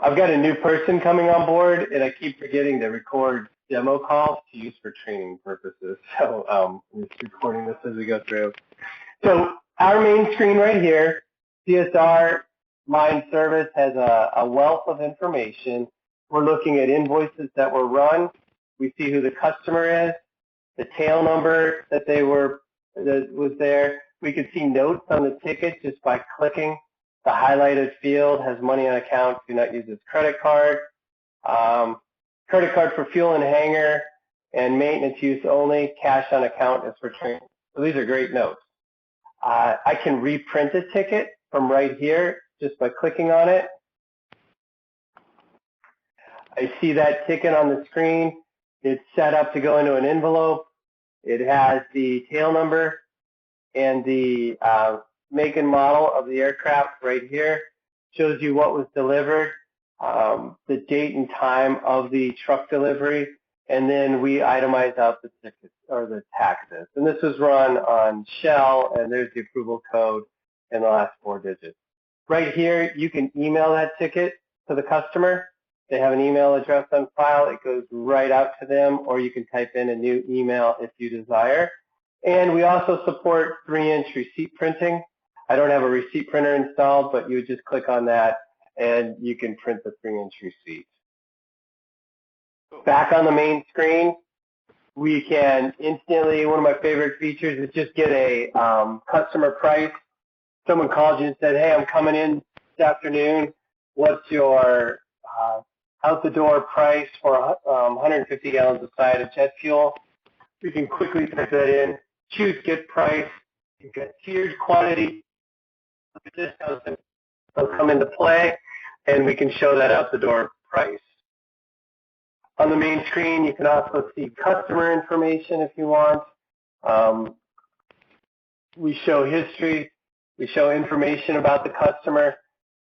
I've got a new person coming on board, and I keep forgetting to record demo calls to use for training purposes. So I'm just recording this as we go through. So our main screen right here, CSR Line Service has a wealth of information. We're looking at invoices that were run. We see who the customer is, the tail number that was there. We could see notes on the ticket just by clicking. The highlighted field has money on account, do not use this credit card. Credit card for fuel and hangar and maintenance use only. Cash on account is for training. So these are great notes. I can reprint a ticket from right here just by clicking on it. I see that ticket on the screen. It's set up to go into an envelope. It has the tail number and the make and model of the aircraft right here. Shows you what was delivered, the date and time of the truck delivery, and then we itemize out the tickets or the taxes. And this was run on Shell, and there's the approval code and the last 4 digits. Right here, you can email that ticket to the customer. They have an email address on file. It goes right out to them, or you can type in a new email if you desire. And we also support 3-inch receipt printing. I don't have a receipt printer installed, but you would just click on that and you can print the 3-inch receipt. Back on the main screen, we can instantly, one of my favorite features is just get a customer price. Someone called you and said, hey, I'm coming in this afternoon. What's your out-the-door price for 150 gallons a side of jet fuel? We can quickly type that in, choose get price. You've got tiered quantity. Discounts will come into play, and we can show that out-the-door price. On the main screen, you can also see customer information if you want. We show history. We show information about the customer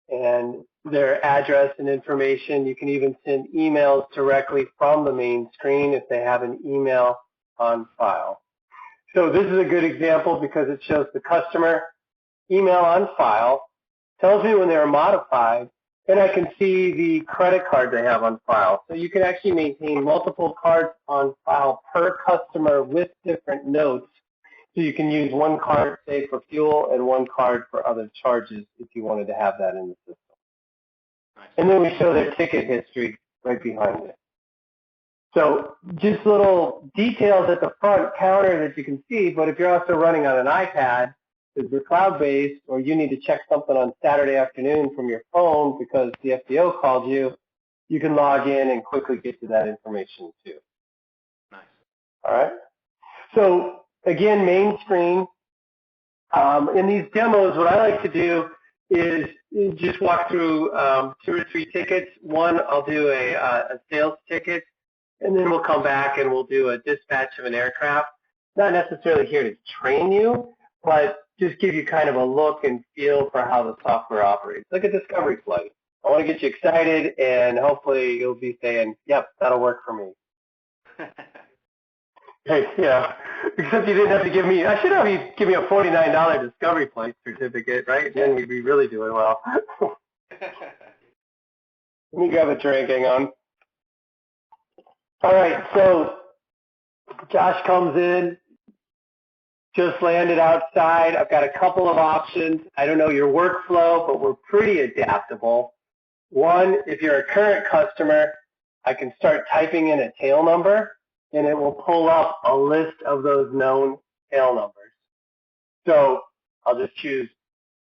and their address and information. You can even send emails directly from the main screen if they have an email on file. So this is a good example because it shows the customer email on file, tells me when they were modified, and I can see the credit card they have on file. So you can actually maintain multiple cards on file per customer with different notes. So you can use one card, say, for fuel and one card for other charges if you wanted to have that in the system. Nice. And then we show their ticket history right behind it. So just little details at the front counter that you can see, but if you're also running on an iPad, because you're cloud-based, or you need to check something on Saturday afternoon from your phone because the FBO called you, you can log in and quickly get to that information too. Nice. All right. So again, main screen. In these demos, what I like to do is just walk through 2 or 3 tickets. One, I'll do a sales ticket, and then we'll come back and we'll do a dispatch of an aircraft. Not necessarily here to train you, but just give you kind of a look and feel for how the software operates, like a discovery flight. I want to get you excited, and hopefully you'll be saying, yep, that'll work for me. Hey, yeah, except you didn't have to give me, I should have you give me a $49 discovery flight certificate, right? Then we'd be really doing well. Let me grab a drink, hang on. All right, so Josh comes in. Just landed outside. I've got a couple of options. I don't know your workflow, but we're pretty adaptable. One, if you're a current customer, I can start typing in a tail number, and it will pull up a list of those known tail numbers. So I'll just choose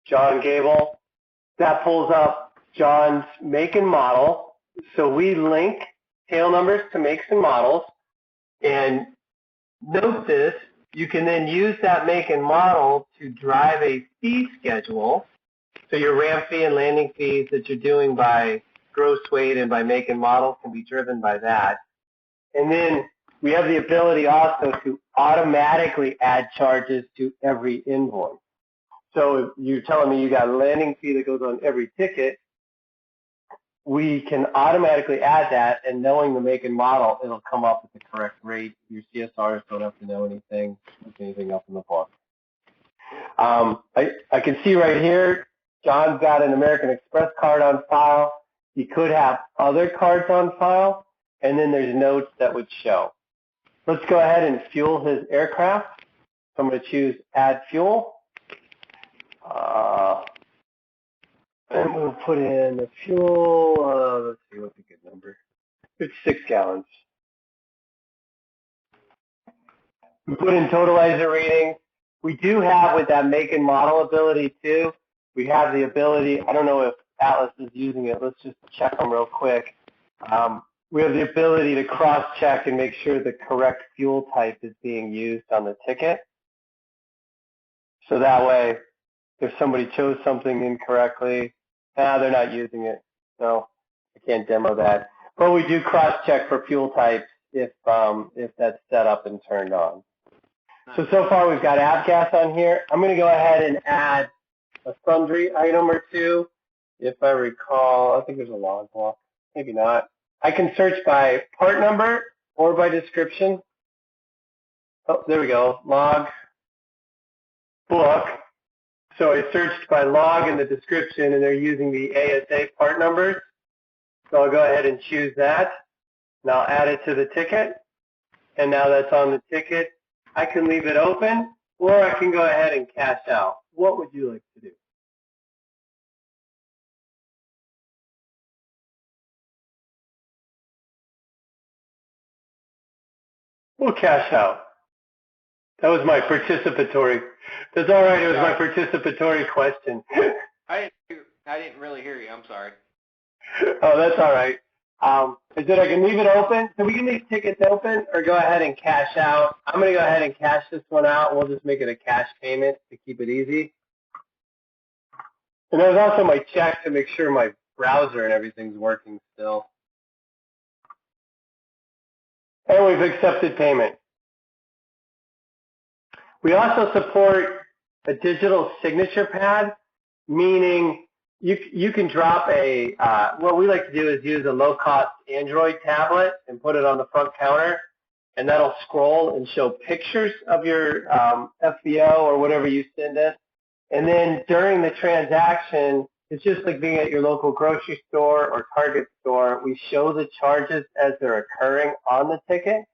John Gable. That pulls up John's make and model. So we link tail numbers to makes and models. And note this, you can then use that make and model to drive a fee schedule. So your ramp fee and landing fees that you're doing by gross weight and by make and model can be driven by that. And then we have the ability also to automatically add charges to every invoice. So if you're telling me you got a landing fee that goes on every ticket, we can automatically add that, and knowing the make and model, it'll come up with the correct rate. Your CSRs don't have to know anything else in the book. I can see right here, John's got an American Express card on file. He could have other cards on file, and then there's notes that would show. Let's go ahead and fuel his aircraft. So I'm going to choose Add Fuel. And we'll put in the fuel. Let's see, what's a good number? 56 gallons. We put in totalizer reading. We do have, with that make and model ability too, we have the ability, I don't know if Atlas is using it, let's just check them real quick. We have the ability to cross-check and make sure the correct fuel type is being used on the ticket. So that way, if somebody chose something incorrectly, they're not using it, so I can't demo that. But we do cross-check for fuel types if that's set up and turned on. So far we've got avgas on here. I'm going to go ahead and add a sundry item or two. If I recall, I think there's a log block. Maybe not. I can search by part number or by description. Oh, there we go. Log book. So I searched by log in the description, and they're using the ASA part numbers. So I'll go ahead and choose that. And I'll add it to the ticket. And now that's on the ticket. I can leave it open, or I can go ahead and cash out. What would you like to do? We'll cash out. That was my participatory. That's all right. It was my participatory question. I didn't really hear you. I'm sorry. Oh, that's all right. I said I can leave it open. So we can leave tickets open or go ahead and cash out. I'm going to go ahead and cash this one out. We'll just make it a cash payment to keep it easy. And there's also my check to make sure my browser and everything's working still. And we've accepted payment. We also support a digital signature pad, meaning you can drop a, what we like to do is use a low-cost Android tablet and put it on the front counter, and that'll scroll and show pictures of your FBO or whatever you send us. And then during the transaction, it's just like being at your local grocery store or Target store. We show the charges as they're occurring on the ticket,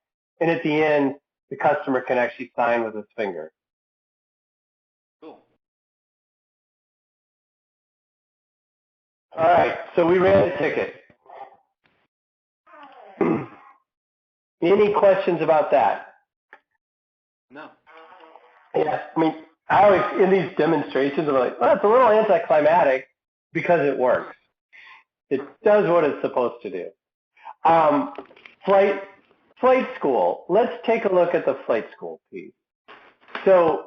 and at the end, the customer can actually sign with his finger. Cool. All right, so we ran the ticket. Any questions about that? No. Yeah, I mean, I always, in these demonstrations, I'm like, well, it's a little anticlimactic because it works. It does what it's supposed to do. Flight school. Let's take a look at the flight school piece. So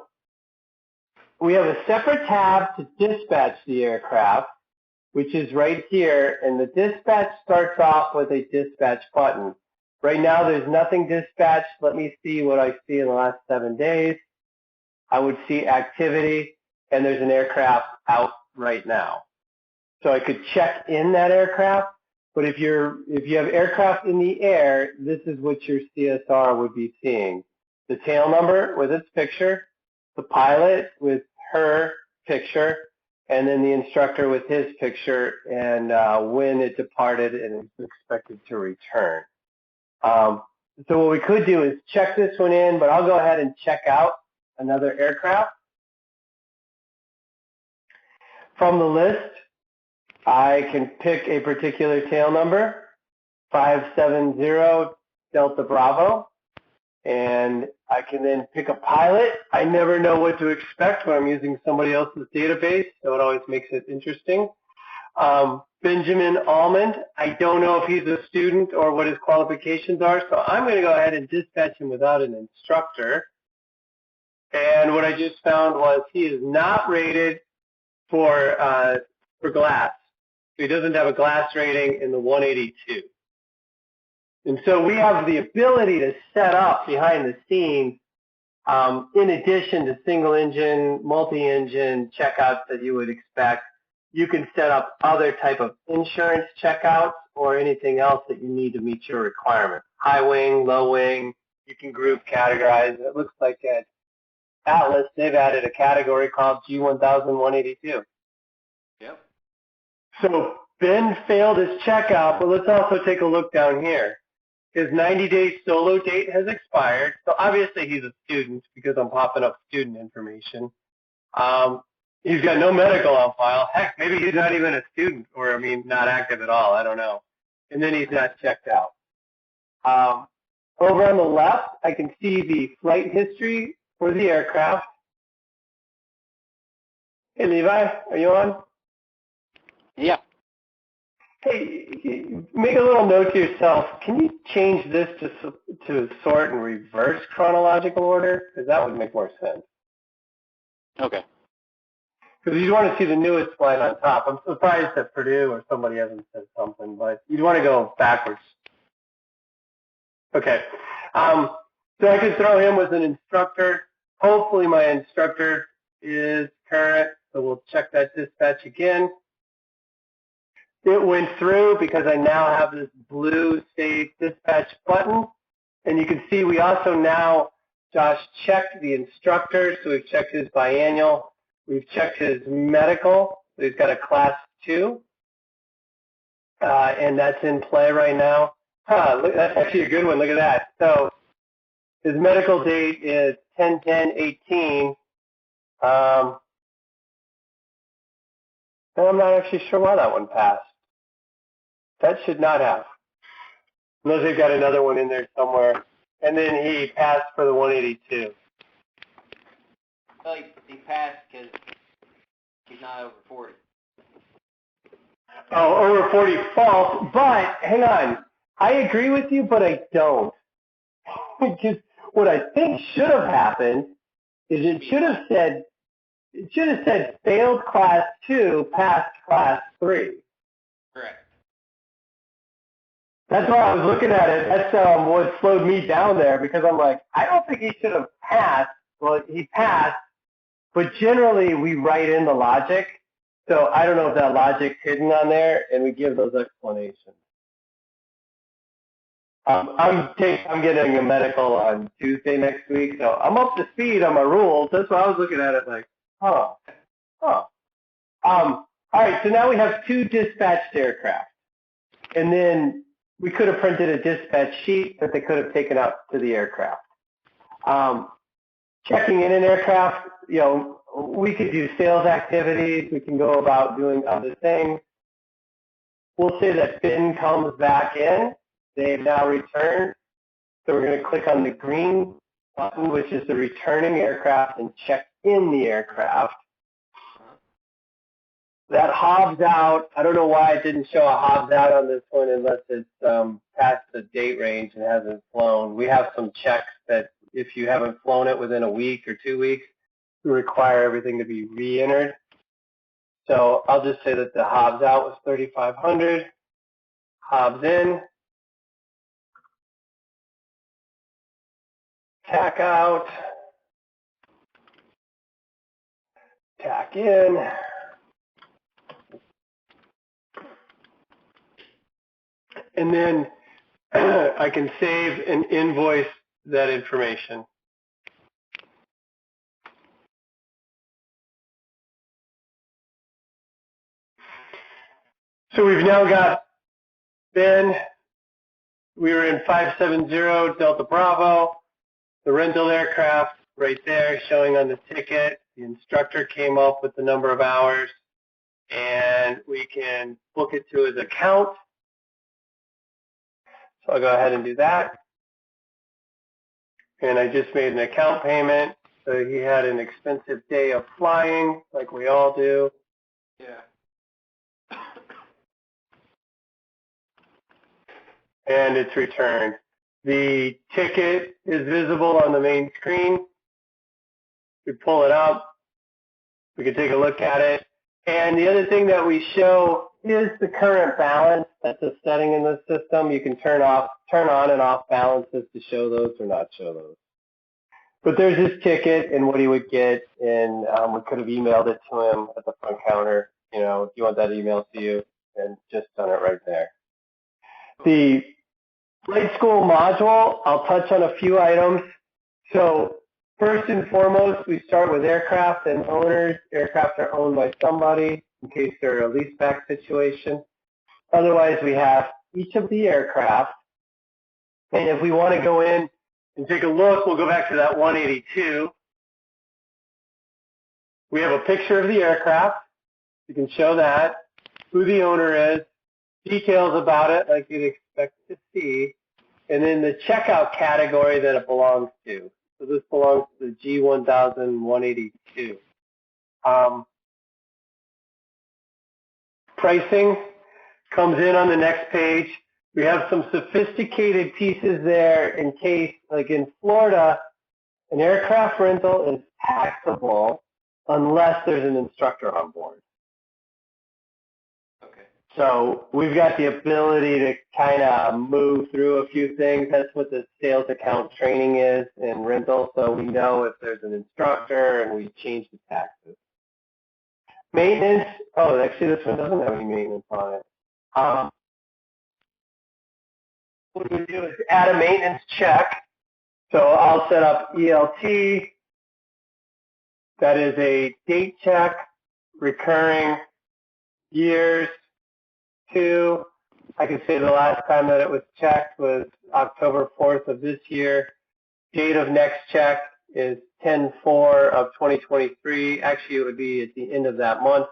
we have a separate tab to dispatch the aircraft, which is right here, and the dispatch starts off with a dispatch button. Right now, there's nothing dispatched. Let me see what I see in the last 7 days. I would see activity, and there's an aircraft out right now. So I could check in that aircraft, but if you have aircraft in the air, this is what your CSR would be seeing. The tail number with its picture, the pilot with her picture, and then the instructor with his picture, and when it departed and is expected to return. So what we could do is check this one in, but I'll go ahead and check out another aircraft. From the list, I can pick a particular tail number, 570 Delta Bravo, and I can then pick a pilot. I never know what to expect when I'm using somebody else's database, so it always makes it interesting. Benjamin Almond, I don't know if he's a student or what his qualifications are, so I'm going to go ahead and dispatch him without an instructor. And what I just found was he is not rated for glass. So he doesn't have a glass rating in the 182. And so we have the ability to set up behind the scenes, in addition to single engine, multi-engine checkouts that you would expect, you can set up other type of insurance checkouts or anything else that you need to meet your requirements. High wing, low wing, you can group categorize. It looks like Atlas, they've added a category called G1182. Yep. So Ben failed his checkout, but let's also take a look down here. His 90-day solo date has expired, so obviously he's a student because I'm popping up student information. He's got no medical on file. Heck, maybe he's not even a student, or I mean, not active at all. I don't know. And then he's not checked out. Over on the left, I can see the flight history for the aircraft. Hey, Levi, are you on? Yeah. Hey, make a little note to yourself. Can you change this to sort in reverse chronological order? Because that would make more sense. Okay. Because you'd want to see the newest flight on top. I'm surprised that Purdue or somebody hasn't said something, but you'd want to go backwards. Okay. So I could throw him with an instructor. Hopefully my instructor is current, so we'll check that dispatch again. It went through because I now have this blue save dispatch button. And you can see we also now, Josh, checked the instructor, so we've checked his biannual. We've checked his medical, so he's got a class 2. And that's in play right now. Look, that's actually a good one. Look at that. So his medical date is 10/10/18. And I'm not actually sure why that one passed. That should not have. Unless they've got another one in there somewhere. And then he passed for the 182. Well, he passed because he's not over 40. Oh, over 40 false. But, hang on. I agree with you, but I don't. Because what I think should have happened is it should have said failed class 2, passed class 3. Correct. That's why I was looking at it. That's what slowed me down there because I'm like, I don't think he should have passed. Well, he passed, but generally we write in the logic. So I don't know if that logic's hidden on there, and we give those explanations. I'm getting a medical on Tuesday next week, so I'm up to speed on my rules. That's why I was looking at it like, huh. All right, so now we have 2 dispatched aircraft, and then we could have printed a dispatch sheet that they could have taken out to the aircraft. Checking in an aircraft, we could do sales activities. We can go about doing other things. We'll say that bin comes back in. They've now returned. So we're going to click on the green button, which is the returning aircraft, and check in the aircraft. That hobs out. I don't know why it didn't show a hobs out on this one unless it's past the date range and hasn't flown. We have some checks that if you haven't flown it within a week or 2 weeks, we require everything to be re-entered. So I'll just say that the hobs out was 3,500. Hobs in. Tack out. Tack in. And then I can save and invoice that information. So we've now got Ben. We were in 570 Delta Bravo. The rental aircraft right there showing on the ticket. The instructor came up with the number of hours, and we can book it to his account. So I'll go ahead and do that. And I just made an account payment. So he had an expensive day of flying, like we all do. Yeah. And it's returned. The ticket is visible on the main screen. We pull it up. We can take a look at it. And the other thing that we show is the current balance. That's a setting in the system. You can turn on and off balances to show those or not show those. But there's his ticket and what he would get, and we could have emailed it to him at the front counter. Do you want that email to you? And just done it right there. The flight school module, I'll touch on a few items. So First and foremost, we start with aircraft and owners. Aircraft are owned by somebody in case they're a leaseback situation. Otherwise, we have each of the aircraft. And if we want to go in and take a look, we'll go back to that 182. We have a picture of the aircraft. You can show that, who the owner is, details about it like you'd expect to see, and then the checkout category that it belongs to. So this belongs to the G1182. Pricing comes in on the next page. We have some sophisticated pieces there in case, like in Florida, an aircraft rental is taxable unless there's an instructor on board. Okay. So we've got the ability to kind of move through a few things. That's what the sales account training is in rental. So we know if there's an instructor and we change the taxes. Maintenance. Oh, actually this one doesn't have any maintenance on it. What we do is add a maintenance check. So I'll set up ELT. That is a date check, recurring, years, 2. I can say the last time that it was checked was October 4th of this year. Date of next check is 10/4 of 2023. Actually, it would be at the end of that month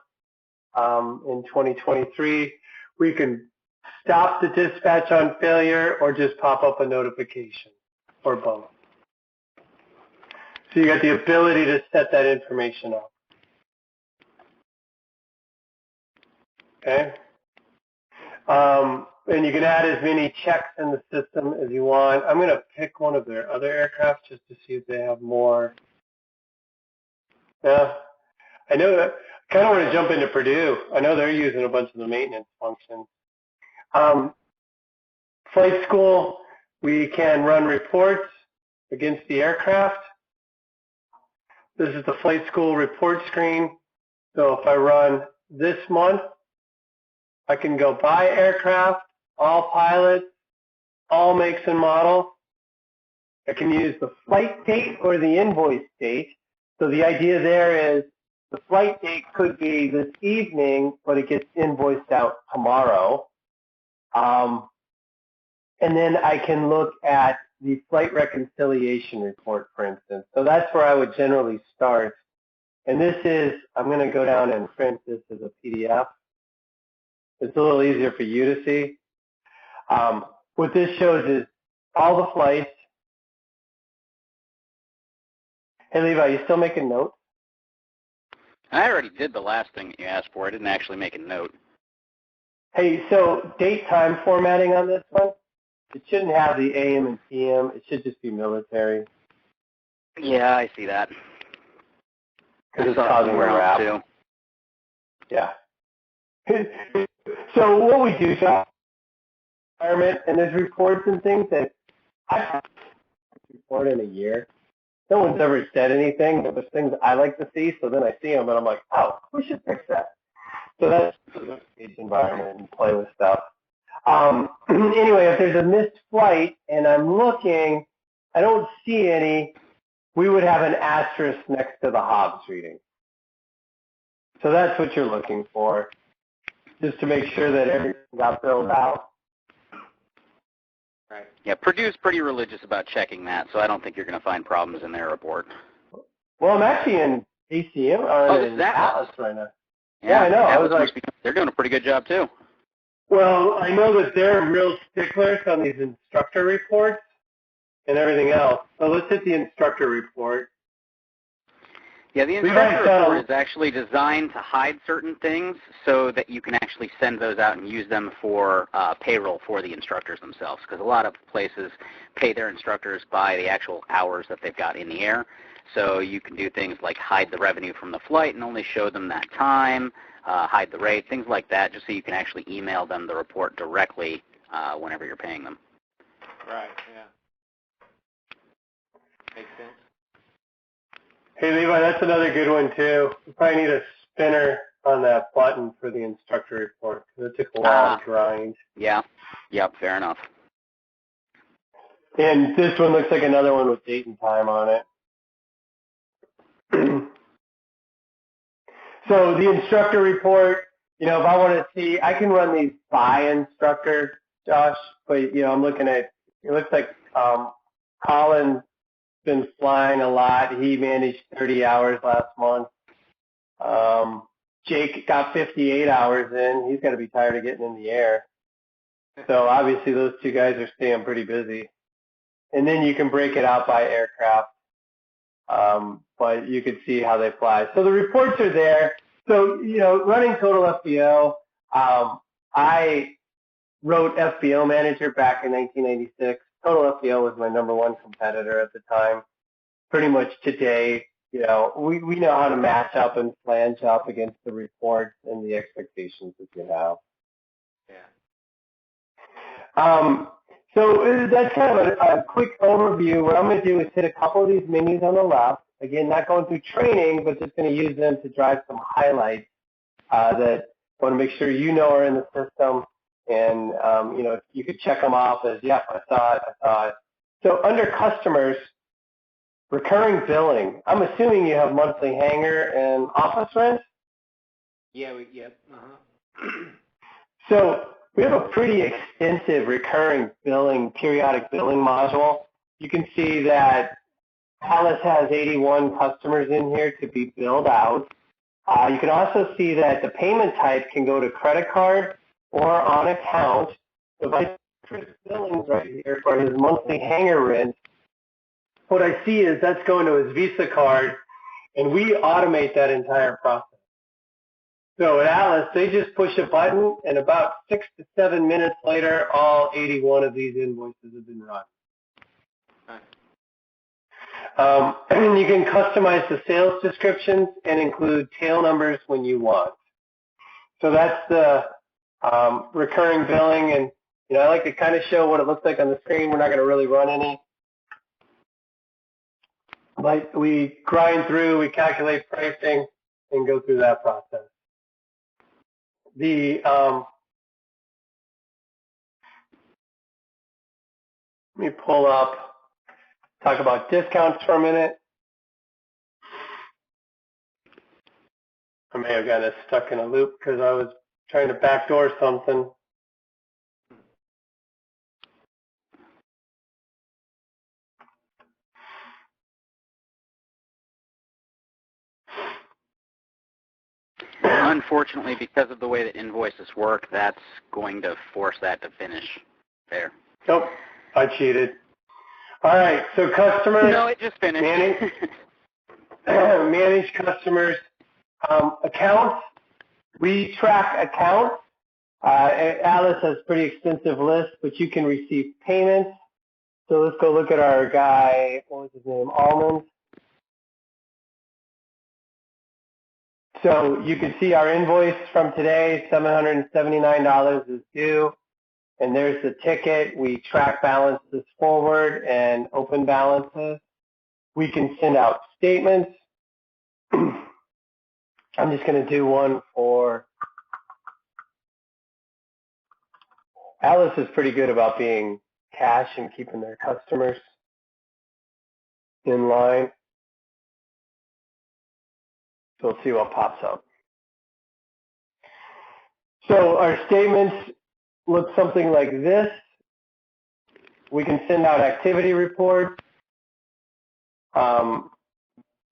in 2023. We can stop the dispatch on failure or just pop up a notification or both. So you got the ability to set that information up. Okay. And you can add as many checks in the system as you want. I'm going to pick one of their other aircraft just to see if they have more. Yeah. I know that. I kind of want to jump into Purdue. I know they're using a bunch of the maintenance functions. Flight school, we can run reports against the aircraft. This is the flight school report screen. So if I run this month, I can go by aircraft, all pilots, all makes and models. I can use the flight date or the invoice date. So the idea there is the flight date could be this evening, but it gets invoiced out tomorrow. And then I can look at the flight reconciliation report, for instance. So that's where I would generally start. And this is, I'm going to go down and print this as a PDF. It's a little easier for you to see. What this shows is all the flights. Hey, Levi, you still making notes? I already did the last thing that you asked for. I didn't actually make a note. Hey, so date-time formatting on this one, it shouldn't have the AM and PM. It should just be military. Yeah, I see that. Because it's causing a wrap. Too. Yeah. So what we do, environment, and there's reports and things that I report in a year. No one's ever said anything, but there's things I like to see, so then I see them and I'm like, oh, we should fix that. So that's the environment and play with stuff. Anyway, if there's a missed flight and I'm looking, I don't see any, we would have an asterisk next to the Hobbs reading. So that's what you're looking for, just to make sure that everything got filled out. Right. Yeah, Purdue's pretty religious about checking that, so I don't think you're going to find problems in their report. Well, I'm actually in ACM, or in Atlas right now. Yeah, I know. I was like, they're doing a pretty good job, too. Well, I know that they're real sticklers on these instructor reports and everything else. So let's hit the instructor report. Yeah, the instructor report is actually designed to hide certain things so that you can actually send those out and use them for payroll for the instructors themselves, because a lot of places pay their instructors by the actual hours that they've got in the air. So you can do things like hide the revenue from the flight and only show them that time, hide the rate, things like that, just so you can actually email them the report directly whenever you're paying them. Right, yeah. Makes sense. Hey, Levi, that's another good one, too. You probably need a spinner on that button for the instructor report, because it took a while to grind. Yeah. Yep, fair enough. And this one looks like another one with date and time on it. So the instructor report, if I want to see, I can run these by instructor, Josh, but, I'm looking at, it looks like Colin's been flying a lot. He managed 30 hours last month. Jake got 58 hours in. He's got to be tired of getting in the air. So obviously those two guys are staying pretty busy. And then you can break it out by aircraft. But you can see how they fly. So the reports are there. So, running Total FBO, I wrote FBO Manager back in 1996. Total FBO was my #1 competitor at the time. Pretty much today, we know how to match up and flange up against the reports and the expectations that you have. Yeah. So that's kind of a quick overview. What I'm going to do is hit a couple of these menus on the left. Again, not going through training, but just going to use them to drive some highlights that I want to make sure are in the system. And, you could check them off as, yep, I saw it. So under customers, recurring billing, I'm assuming you have monthly hangar and office rent? Yeah, yep. Uh-huh. So we have a pretty extensive recurring billing, periodic billing module. You can see that Alice has 81 customers in here to be billed out. You can also see that the payment type can go to credit card or on account. If I Chris Billings right here for his monthly hangar rent, what I see is that's going to his Visa card, and we automate that entire process. So at Alice, they just push a button, and about 6 to 7 minutes later, all 81 of these invoices have been run. And you can customize the sales descriptions and include tail numbers when you want. So that's the recurring billing, and I like to kind of show what it looks like on the screen. We're not going to really run any. But we grind through, we calculate pricing, and go through that process. Let me pull up, talk about discounts for a minute. I may have gotten stuck in a loop because I was trying to backdoor something. Unfortunately, because of the way that invoices work, that's going to force that to finish there. Nope, I cheated. All right, so customers. No, it just finished. Manage customers. Accounts. We track accounts. Alice has a pretty extensive list, but you can receive payments. So let's go look at our guy, what was his name, Almond. So you can see our invoice from today, $779 is due. And there's the ticket. We track balances forward and open balances. We can send out statements. I'm just going to do one for Alice is pretty good about being cash and keeping their customers in line. So let's see what pops up. So our statements look something like this. We can send out activity reports.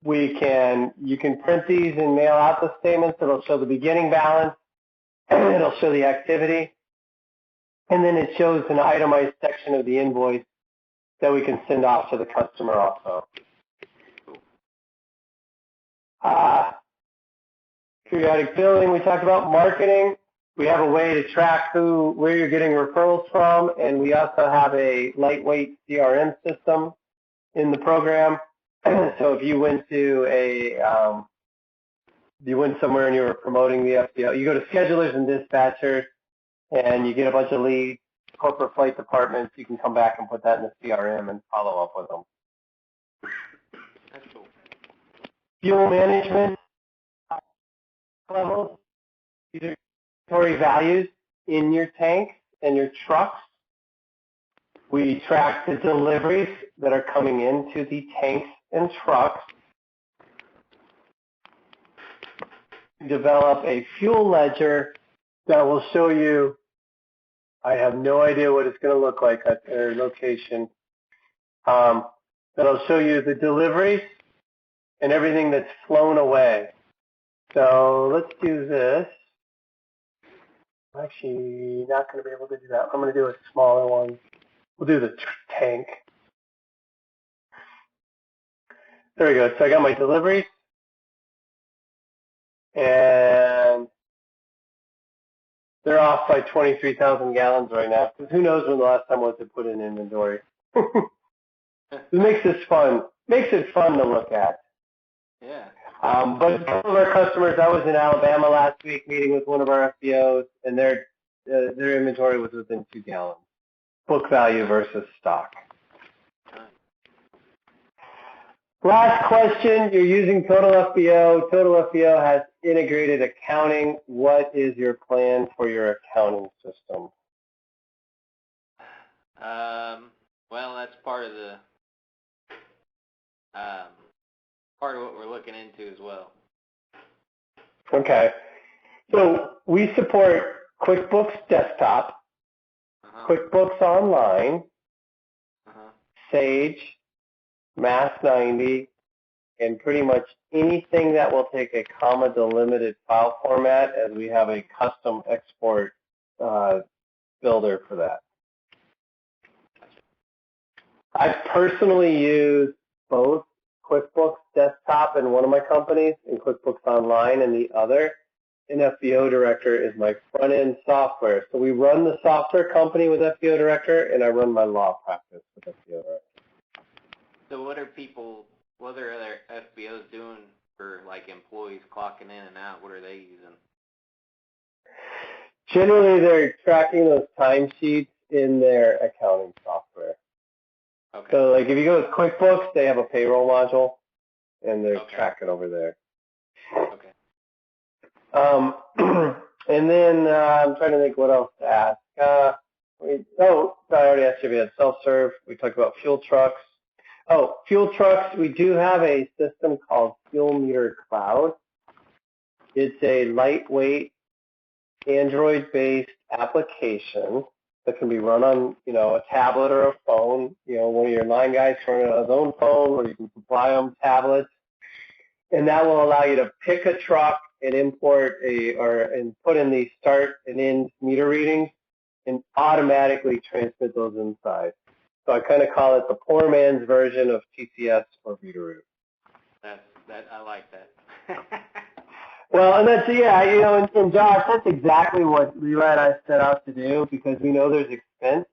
You can print these and mail out the statements. It'll show the beginning balance. It'll show the activity. And then it shows an itemized section of the invoice that we can send off to the customer also. Periodic billing, we talked about marketing. We have a way to track where you're getting referrals from, and we also have a lightweight CRM system in the program. So if you went somewhere and you were promoting the FBO, you go to schedulers and dispatchers, and you get a bunch of leads, corporate flight departments. You can come back and put that in the CRM and follow up with them. That's cool. Fuel management levels. These are inventory values in your tanks and your trucks. We track the deliveries that are coming into the tanks and trucks. develop a fuel ledger that will show you, I have no idea what it's going to look like at their location, that'll show you the deliveries and everything that's flown away. So let's do this. I'm actually not going to be able to do that. I'm going to do a smaller one. We'll do the tank. There we go. So I got my deliveries. And they're off by 23,000 gallons right now. Because who knows when the last time was to put in inventory. It makes this fun. Makes it fun to look at. Yeah. But some of our customers, I was in Alabama last week meeting with one of our FBOs, and their inventory was within 2 gallons. Book value versus stock. Last question. You're using Total FBO. Total FBO has integrated accounting. What is your plan for your accounting system? Well, that's part of the what we're looking into as well. Okay. So we support QuickBooks Desktop, QuickBooks Online, Sage, Mass 90, and pretty much anything that will take a comma delimited file format, as we have a custom export builder for that. I personally use both QuickBooks Desktop in one of my companies and QuickBooks Online in the other. And FBO Director is my front-end software. So we run the software company with FBO Director, and I run my law practice with FBO Director. So what are other FBOs doing for like employees clocking in and out? What are they using? Generally, they're tracking those timesheets in their accounting software. Okay. So like if you go with QuickBooks, they have a payroll module, and they're tracking over there. Okay. And then I'm trying to think what else to ask. I already asked you if you had self-serve. We talked about fuel trucks. Oh, fuel trucks, we do have a system called Fuel Meter Cloud. It's a lightweight Android-based application that can be run on, a tablet or a phone. One of your line guys can run it on his own phone, or you can supply them tablets. And that will allow you to pick a truck and import and put in the start and end meter readings and automatically transmit those inside. So I kind of call it the poor man's version of TCS or Veeder-Root. I like that. Well, and that's, and Josh, that's exactly what Levi and I set out to do, because we know there's expense.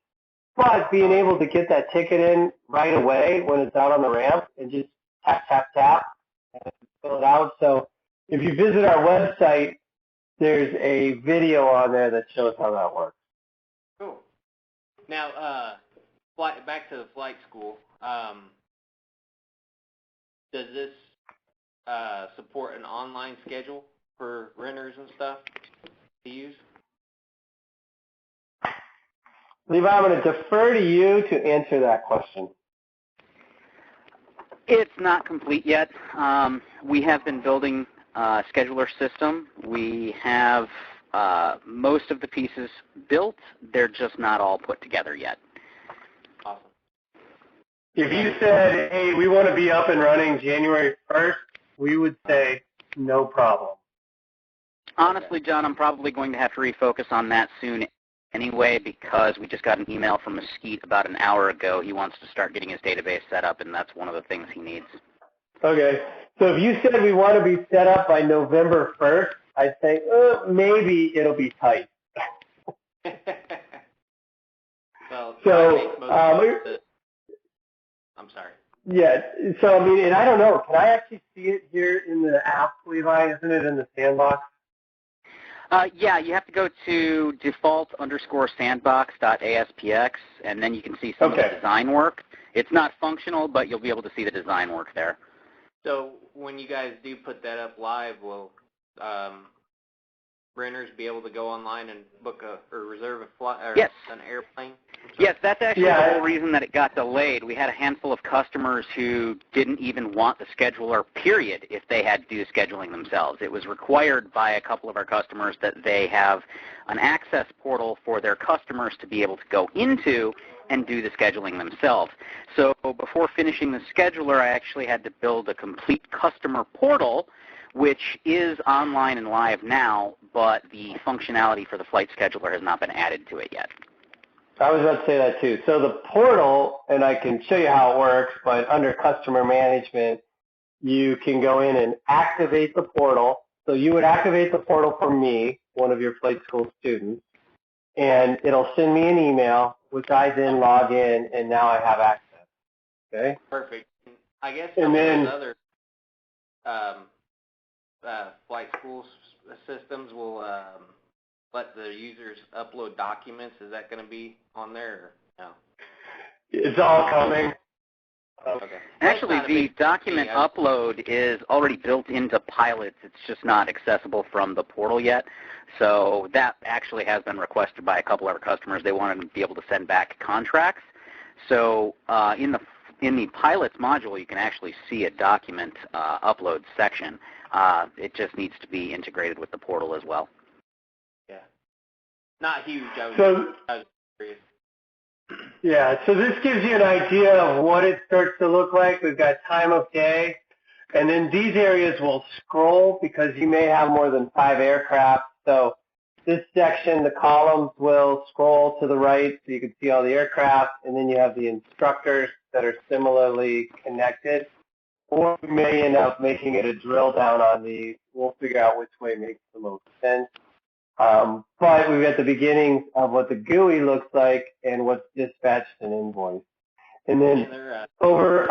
But being able to get that ticket in right away when it's out on the ramp and just tap, tap, tap, and fill it out. So if you visit our website, there's a video on there that shows how that works. Cool. Now, back to the flight school. Does this support an online schedule for renters and stuff to use? Levi, I'm going to defer to you to answer that question. It's not complete yet. We have been building a scheduler system. We have most of the pieces built. They're just not all put together yet. Awesome. If you said, hey, we want to be up and running January 1st, we would say no problem. Honestly, John, I'm probably going to have to refocus on that soon anyway, because we just got an email from Mesquite about an hour ago. He wants to start getting his database set up, and that's one of the things he needs. Okay. So if you said we want to be set up by November 1st, I'd say maybe it'll be tight. I'm sorry. Yeah. So, and I don't know. Can I actually see it here in the app, Levi? Isn't it in the sandbox? Yeah, you have to go to default_sandbox.aspx, and then you can see some of the design work. It's not functional, but you'll be able to see the design work there. So when you guys do put that up live, will renters be able to go online and book or reserve a flight or Yes. an airplane? Yes, that's actually the whole reason that it got delayed. We had a handful of customers who didn't even want the scheduler, period, if they had to do the scheduling themselves. It was required by a couple of our customers that they have an access portal for their customers to be able to go into and do the scheduling themselves. So before finishing the scheduler, I actually had to build a complete customer portal, which is online and live now, but the functionality for the flight scheduler has not been added to it yet. I was about to say that too. So the portal, and I can show you how it works, but under customer management, you can go in and activate the portal. So you would activate the portal for me, one of your flight school students, and it'll send me an email, which I then log in, and now I have access. Okay? Perfect. I guess some of those other flight school systems will let the users upload documents. Is that going to be on there or no? It's all coming. Okay. Actually, the document upload is already built into pilots. It's just not accessible from the portal yet. So that actually has been requested by a couple of our customers. They wanted to be able to send back contracts. So in the pilots module, you can actually see a document upload section. It just needs to be integrated with the portal as well. Yeah. Not huge. I was curious. Yeah, so this gives you an idea of what it starts to look like. We've got time of day, and then these areas will scroll because you may have more than 5 aircraft. So this section, the columns will scroll to the right so you can see all the aircraft, and then you have the instructors that are similarly connected. Or we may end up making it a drill down on these. We'll figure out which way makes the most sense. But we've got the beginning of what the GUI looks like and what's dispatched and invoiced. And then over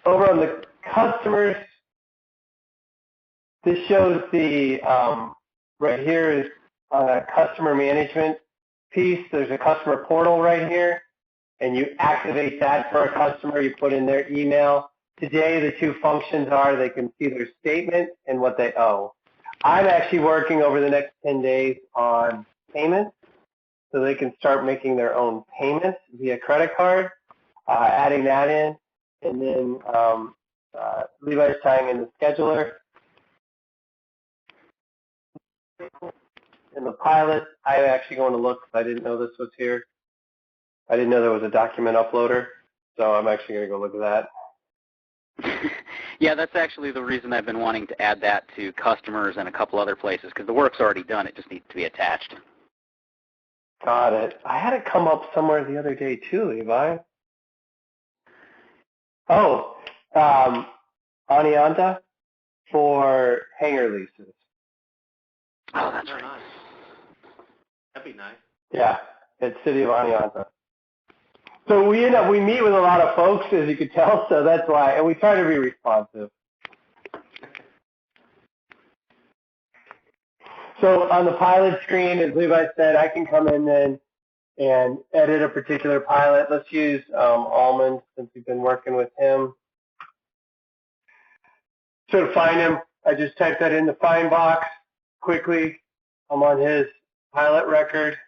on the customers, this shows the, right here is a customer management piece. There's a customer portal right here, and you activate that for a customer. You put in their email. Today, the two functions are they can see their statement and what they owe. I'm actually working over the next 10 days on payments, so they can start making their own payments via credit card, adding that in, and then Levi's tying in the scheduler. In the pilot, I'm actually going to look because I didn't know this was here. I didn't know there was a document uploader, so I'm actually going to go look at that. Yeah, that's actually the reason I've been wanting to add that to customers and a couple other places, because the work's already done. It just needs to be attached. Got it. I had it come up somewhere the other day too, Levi. Oh, Anianta for hangar leases. Oh, that's right. Nice. That'd be nice. Yeah, it's City of Anianta. So we meet with a lot of folks, as you could tell, so that's why, and we try to be responsive. So on the pilot screen, as Levi said, I can come in then and edit a particular pilot. Let's use Almond since we've been working with him. So to find him, I just type that in the find box quickly. I'm on his pilot record.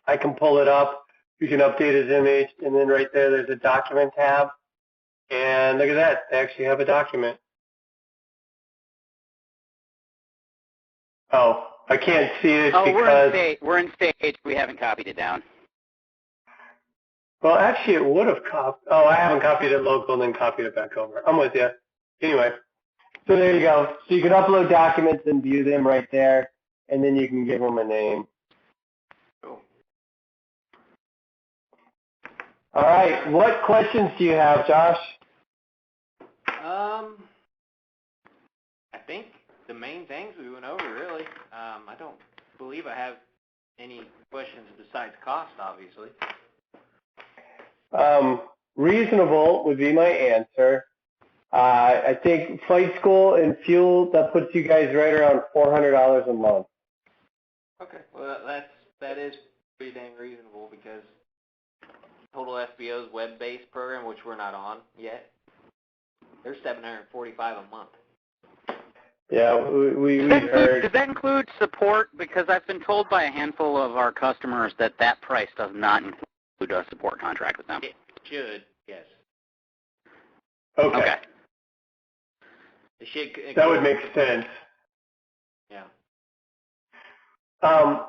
I can pull it up. You can update his image, and then right there's a document tab. And look at that, they actually have a document. Oh, I can't see it because... we're in stage. We haven't copied it down. Well, actually, it would have copied. Oh, I haven't copied it local and then copied it back over. I'm with you. Anyway, so there you go. So you can upload documents and view them right there, and then you can give them a name. Cool. All right, what questions do you have, Josh? I think the main things we went over, really. I don't believe I have any questions besides cost, obviously. Reasonable would be my answer. I think flight school and fuel, that puts you guys right around $400 a month. Okay, well, that is pretty dang reasonable because Total FBO's web-based program, which we're not on yet, they're $745 a month. Yeah, we've heard. Does that include support? Because I've been told by a handful of our customers that that price does not include a support contract with them. It should, yes. Okay. It should. That would make sense. Yeah.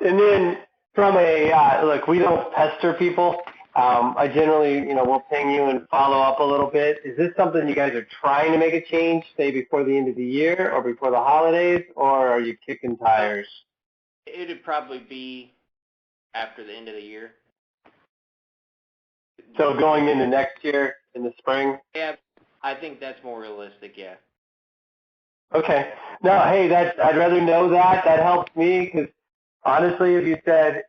And then from a, look, we don't pester people. I generally, will ping you and follow up a little bit. Is this something you guys are trying to make a change, say, before the end of the year or before the holidays, or are you kicking tires? It would probably be after the end of the year. So going into next year in the spring? Yeah, I think that's more realistic, yeah. Okay. No, hey, I'd rather know that. That helps me because honestly, if you said,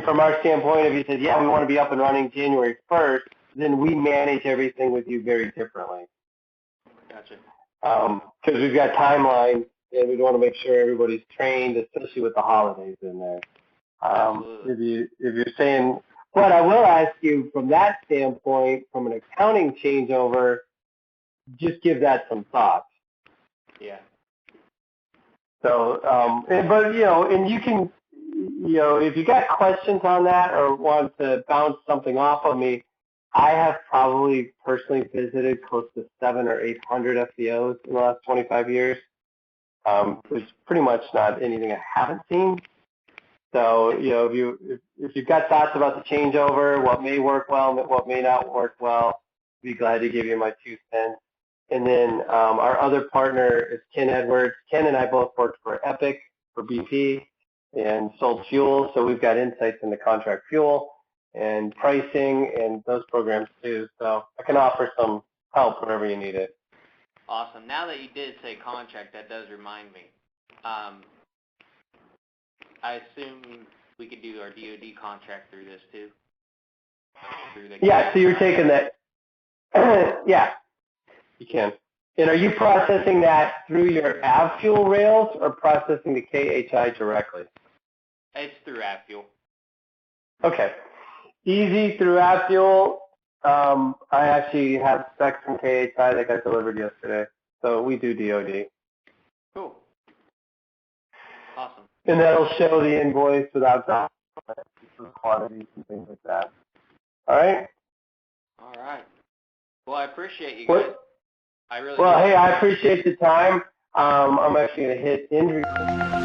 from our standpoint, if you said, yeah, we want to be up and running January 1st, then we manage everything with you very differently. Gotcha. Because we've got timelines, and we want to make sure everybody's trained, especially with the holidays in there. Absolutely. If you're saying, but I will ask you from that standpoint, from an accounting changeover, just give that some thought. Yeah. So, but and you can, if you got questions on that or want to bounce something off of me, I have probably personally visited close to 700 or 800 FBOs in the last 25 years. There's pretty much not anything I haven't seen. So, if you've got thoughts about the changeover, what may work well, what may not work well, I'd be glad to give you my 2 cents. And then our other partner is Ken Edwards. Ken and I both worked for Epic, for BP, and sold fuel. So we've got insights into contract fuel and pricing and those programs too. So I can offer some help whenever you need it. Awesome. Now that you did say contract, that does remind me. I assume we could do our DoD contract through this too? Yeah, so you're taking that. Yeah. You can. And are you processing that through your AvFuel rails or processing the KHI directly? It's through AvFuel. Okay. Easy through AvFuel. I actually have specs from KHI that got delivered yesterday. So we do DoD. Cool. Awesome. And that'll show the invoice without quantities and things like that. All right? All right. Well, I appreciate you guys. Well, hey, I appreciate the time. I'm actually going to hit end record.